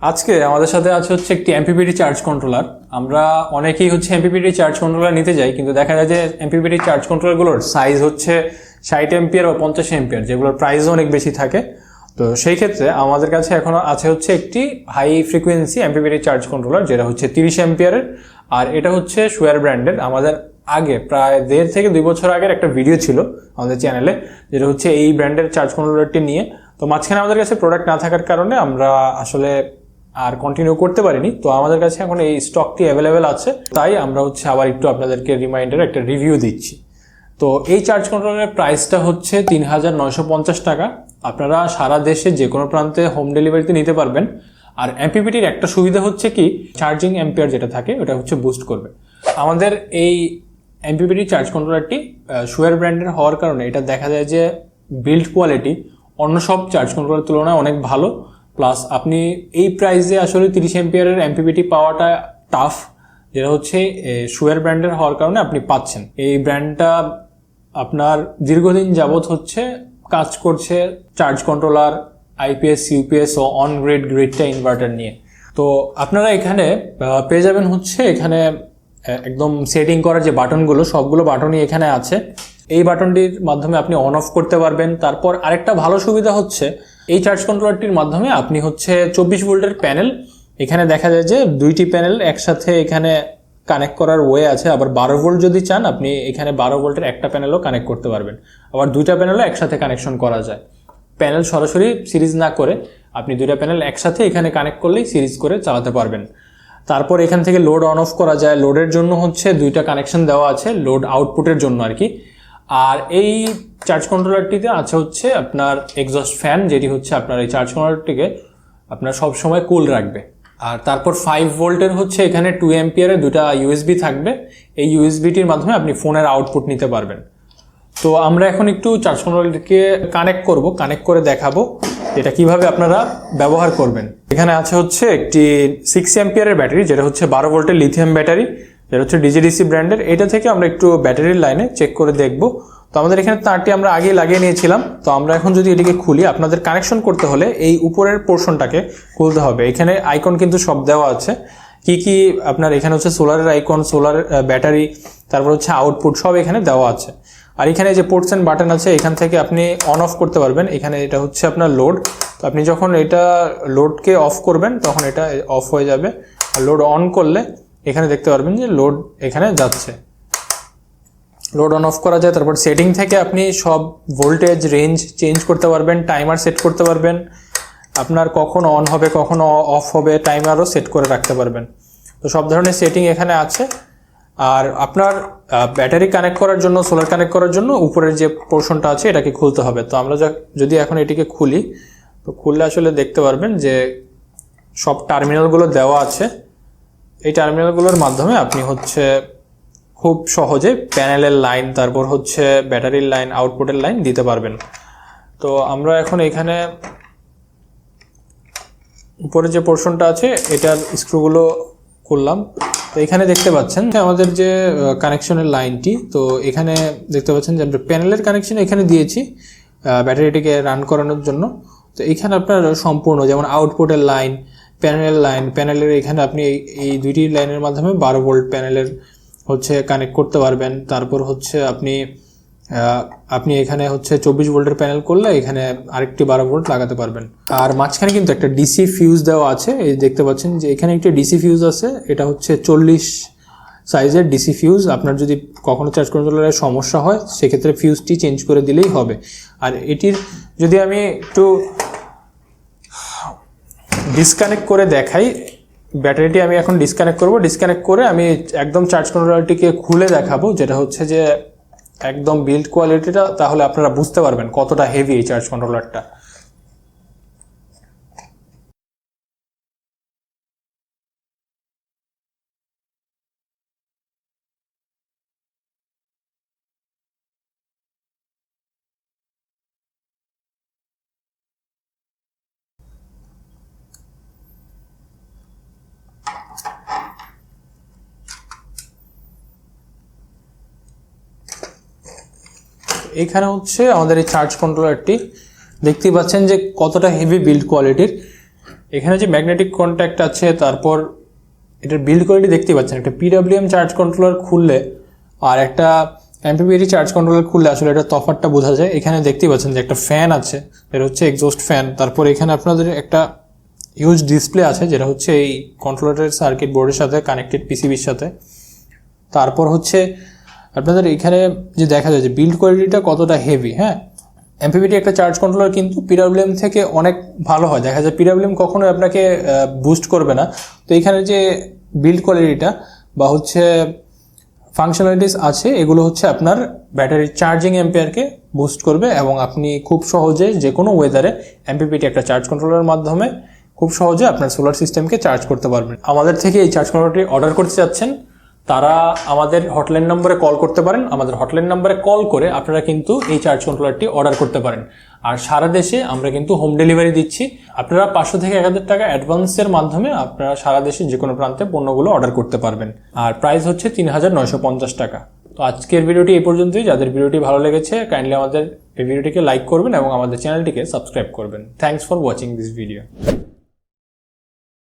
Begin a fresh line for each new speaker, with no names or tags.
আজকে আমাদের সাথে আছে হচ্ছে একটি এমপিপিটি চার্জ কন্ট্রোলার। আমরা অনেকেই হচ্ছে এমপিপিটি চার্জ কন্ট্রোলার নিতে যাই, কিন্তু দেখা যায় যে এমপিপিটি চার্জ কন্ট্রোলারগুলোর সাইজ হচ্ছে 60 এম্পিয়ার বা 50 এম্পিয়ার, যেগুলোর প্রাইসও অনেক বেশি থাকে। তো সেই ক্ষেত্রে আমাদের কাছে এখন আছে হচ্ছে একটি high frequency MPPT charge controller, যেটা হচ্ছে 30 এম্পিয়ারের। আর এটা হচ্ছে শুয়ার ব্র্যান্ডের। আমাদের আগে প্রায় 1.5 থেকে 2 বছর আগের একটা ভিডিও ছিল আমাদের চ্যানেলে, যেটা হচ্ছে এই ব্র্যান্ডের চার্জ কন্ট্রোলারটি নিয়ে। তো মাঝখানে আমাদের কাছে প্রোডাক্ট না থাকার কারণে আমরা আসলে আর কন্টিনিউ করতে পারিনি। তো আমাদের কাছে এখন এই স্টকটি অ্যাভেলেবেল আছে, তাই আমরা হচ্ছে আবার একটু আপনাদেরকে রিমাইন্ডার একটা রিভিউ দিচ্ছি। তো এই চার্জ কন্ট্রোলারের প্রাইসটা হচ্ছে 3,950 টাকা। আপনারা সারা দেশে যে কোনো প্রান্তে হোম ডেলিভারিতে নিতে পারবেন। আর এমপিপিটির একটা সুবিধা হচ্ছে কি, চার্জিং এম্পিয়ার যেটা থাকে ওটা হচ্ছে বুস্ট করবে। আমাদের এই এমপিপিটি চার্জ কন্ট্রোলারটি শুয়ার ব্র্যান্ডের হওয়ার কারণে এটা দেখা যায় যে বিল্ড কোয়ালিটি অন্য সব চার্জ কন্ট্রোলারের তুলনায় অনেক ভালো। প্লাস আপনি এই প্রাইসে আসলে 30 এম্পিয়ারের এমপিপিটি পাওয়াটা টাফ, যেটা হচ্ছে শুয়ার ব্র্যান্ডের হওয়ার কারণে আপনি পাচ্ছেন। এই ব্র্যান্ডটা আপনার দীর্ঘদিন যাবৎ হচ্ছে কাজ করছে চার্জ কন্ট্রোলার, আইপিএস, ইউপিএস ও অন গ্রিডটা ইনভার্টার নিয়ে। তো আপনারা এখানে পেয়ে যাবেন হচ্ছে এখানে একদম সেটিং করার যে বাটনগুলো, সবগুলো বাটনই এখানে আছে। এই বাটনটির মাধ্যমে আপনি অন অফ করতে পারবেন। তারপর আরেকটা ভালো সুবিধা হচ্ছে এই চার্জ কন্ট্রোলারটির মাধ্যমে আপনি হচ্ছে 24 ভোল্টের প্যানেল, এখানে দেখা যায় যে 2টি প্যানেল একসাথে এখানে কানেক্ট করার ওয়ে আছে। আবার 12 ভোল্ট যদি চান আপনি এখানে 12 ভোল্টের একটা প্যানেলও কানেক্ট করতে পারবেন। আবার 2টা প্যানেলও একসাথে কানেকশন করা যায়। প্যানেল সরাসরি সিরিজ না করে আপনি 2টা প্যানেল একসাথে এখানে কানেক্ট করলেই সিরিজ করে চালাতে পারবেন। তারপর এখান থেকে লোড অন অফ করা যায়। লোডের জন্য হচ্ছে 2টা কানেকশন দেওয়া আছে, লোড আউটপুটের জন্য আর কি। আর এই চার্জ কন্ট্রোলারটিতে আছে হচ্ছে আপনার এক্সস্ট ফ্যান, যেটি হচ্ছে আপনার এই চার্জ কন্ট্রোলারটিকে আপনার সবসময় কুল রাখবে। আর তারপর 5 ভোল্টের হচ্ছে এখানে 2 এম্পিয়ারের 2টা ইউএসবি থাকবে। এই ইউএসবিটির মাধ্যমে আপনি ফোনের আউটপুট নিতে পারবেন। তো আমরা এখন একটু চার্জ কন্ট্রোলারটিকে কানেক্ট করব, কানেক্ট করে দেখাবো এটা কিভাবে আপনারা ব্যবহার করবেন। এখানে আছে হচ্ছে একটি 6 এম্পিয়ারের ব্যাটারি, যেটা হচ্ছে 12 ভোল্টের লিথিয়াম ব্যাটারি, যেটা হচ্ছে ডিজিডিসি ব্র্যান্ডের। এটা থেকে আমরা একটু ব্যাটারির লাইনে চেক করে দেখব। তো আমাদের এখানে তারটি আমরা আগে লাগিয়ে নিয়েছিলাম। তো আমরা এখন যদি এটিকে খুলি, আপনাদের কানেকশন করতে হলে এই উপরের পোর্শনটাকে খুলতে হবে। এখানে আইকন কিন্তু সব দেওয়া আছে, কি কি আপনার এখানে হচ্ছে সোলারের আইকন, সোলার ব্যাটারি, তারপর হচ্ছে আউটপুট, সব এখানে দেওয়া আছে। আর এখানে যে পোর্টস এন্ড বাটন আছে, এখান থেকে আপনি অন অফ করতে পারবেন। এখানে এটা হচ্ছে আপনার লোড। তো আপনি যখন এটা লোডকে অফ করবেন তখন এটা অফ হয়ে যাবে। আর লোড অন করলে এখানে দেখতে পারবেন যে লোড এখানে যাচ্ছে। লোড অন অফ করা যায়। তারপর সেটিং থেকে আপনি সব ভোল্টেজ রেঞ্জ চেঞ্জ করতে পারবেন, টাইমার সেট করতে পারবেন। আপনার কখন অন হবে কখন অফ হবে টাইমারও সেট করে রাখতে পারবেন। তো সব ধরনের সেটিং এখানে আছে। আর আপনার ব্যাটারি কানেক্ট করার জন্য, সোলার কানেক্ট করার জন্য উপরের যে পোর্শনটা আছে এটাকে খুলতে হবে। তো আমরা যদি এখন এটিকে খুলি, তো খুললে আসলে দেখতে পারবেন যে সব টার্মিনালগুলো দেওয়া আছে। এই টার্মিনালগুলোর মাধ্যমে আপনি হচ্ছে খুব সহজে প্যানেলের লাইন, তারপর হচ্ছে ব্যাটারির লাইন, আউটপুটের লাইন দিতে পারবেন। তো আমরা এখন এখানে উপরে যে পোর্শনটা আছে এটার স্ক্রুগুলো খুললাম। তো এখানে দেখতে পাচ্ছেন যে আমাদের যে কানেকশনের লাইনটি, তো এখানে দেখতে পাচ্ছেন যে আমরা প্যানেলের কানেকশন এখানে দিয়েছি ব্যাটারিটিকে রান করানোর জন্য। তো এখানে আপনার সম্পূর্ণ যেমন আউটপুটের লাইন, প্যানেলের এখানে আপনি এই 2টি লাইনের মাধ্যমে 12 ভোল্ট প্যানেলের হচ্ছে কানেক্ট করতে পারবেন। তারপর হচ্ছে আপনি এখানে হচ্ছে 24 ভোল্টের প্যানেল করলে এখানে আরেকটি 12 ভোল্ট লাগাতে পারবেন। আর মাঝখানে কিন্তু একটা ডিসি ফিউজ দেওয়া আছে। এই দেখতে পাচ্ছেন যে এখানে একটি ডিসি ফিউজ আছে। এটা হচ্ছে 40 সাইজের ডিসি ফিউজ। আপনার যদি কখনো চার্জ কন্ট্রোলারের সমস্যা হয় সেক্ষেত্রে ফিউজটি চেঞ্জ করে দিলেই হবে। আর এটির যদি আমি একটু ডিসকানেক্ট করে দেখাই, ব্যাটারিটি আমি এখন ডিসকানেক্ট করব। ডিসকানেক্ট করে আমি একদম চার্জ কন্ট্রোলারটিকে খুলে দেখাবো, যেটা হচ্ছে যে একদম বিল্ড কোয়ালিটিটা, তাহলে আপনারা বুঝতে পারবেন কতটা হেভি এই চার্জ কন্ট্রোলারটা। এখানে হচ্ছে আমাদের এই চার্জ কন্ট্রোলারটি, দেখতেই পাচ্ছেন যে কতটা হেভি বিল্ড কোয়ালিটির। এখানে যে ম্যাগনেটিক কন্ট্যাক্ট আছে, তারপর এটার বিল্ড কোয়ালিটি দেখতে পাচ্ছেন। একটা পিডব্লিউএম চার্জ কন্ট্রোলার খুললে আর একটা এমপিপিটি চার্জ কন্ট্রোলার খুললে আসলে এটা তফাৎটা বোঝা যায়। এখানে দেখতে পাচ্ছেন যে একটা ফ্যান আছে, এটা হচ্ছে এক্সস্ট ফ্যান। তারপর এখানে আপনাদের একটা হিউজ ডিসপ্লে আছে, যেটা হচ্ছে এই কন্ট্রোলারের সার্কিট বোর্ডের সাথে কানেক্টেড পিসিবির সাথে। তারপর হচ্ছে আপনাদের এখানে যে দেখা যায় যে বিল্ড কোয়ালিটিটা কতটা হেভি। হ্যাঁ, এমপিপিটি একটা চার্জ কন্ট্রোলার কিন্তু পিডব্লিউএম থেকে অনেক ভালো হয়। দেখা যায় পিডব্লিউএম কখনোই আপনাকে বুস্ট করবে না। তো এখানে যে বিল্ড কোয়ালিটিটা বা হচ্ছে ফাংশনালিটিস আছে, এগুলো হচ্ছে আপনার ব্যাটারি চার্জিং এম্পিয়ারকে বুস্ট করবে এবং আপনি খুব সহজে যে কোনো ওয়েদারে এমপিপিটি একটা চার্জ কন্ট্রোলারের মাধ্যমে খুব সহজে আপনার সোলার সিস্টেমকে চার্জ করতে পারবেন। আমাদের থেকে এই চার্জ কন্ট্রোলারটি অর্ডার করতে চাচ্ছেন, তারা আমাদের হটলাইন নম্বরে কল করতে পারেন। আমাদের হটলাইন নম্বরে কল করে আপনারা কিন্তু এই চার্জ কন্ট্রোলারটি অর্ডার করতে পারেন। আর সারা দেশে আমরা কিন্তু হোম ডেলিভারি দিচ্ছি। আপনারা 500 থেকে 1000 টাকা অ্যাডভান্সের মাধ্যমে আপনারা সারা দেশে যে কোনো প্রান্তে পণ্যগুলো অর্ডার করতে পারবেন। আর প্রাইস হচ্ছে 3950 টাকা। তো আজকের ভিডিওটি এই পর্যন্তই। যাদের ভিডিওটি ভালো লেগেছে কাইন্ডলি আমাদের এই ভিডিওটিকে লাইক করবেন এবং আমাদের চ্যানেলটিকে সাবস্ক্রাইব করবেন। Thanks for watching this video.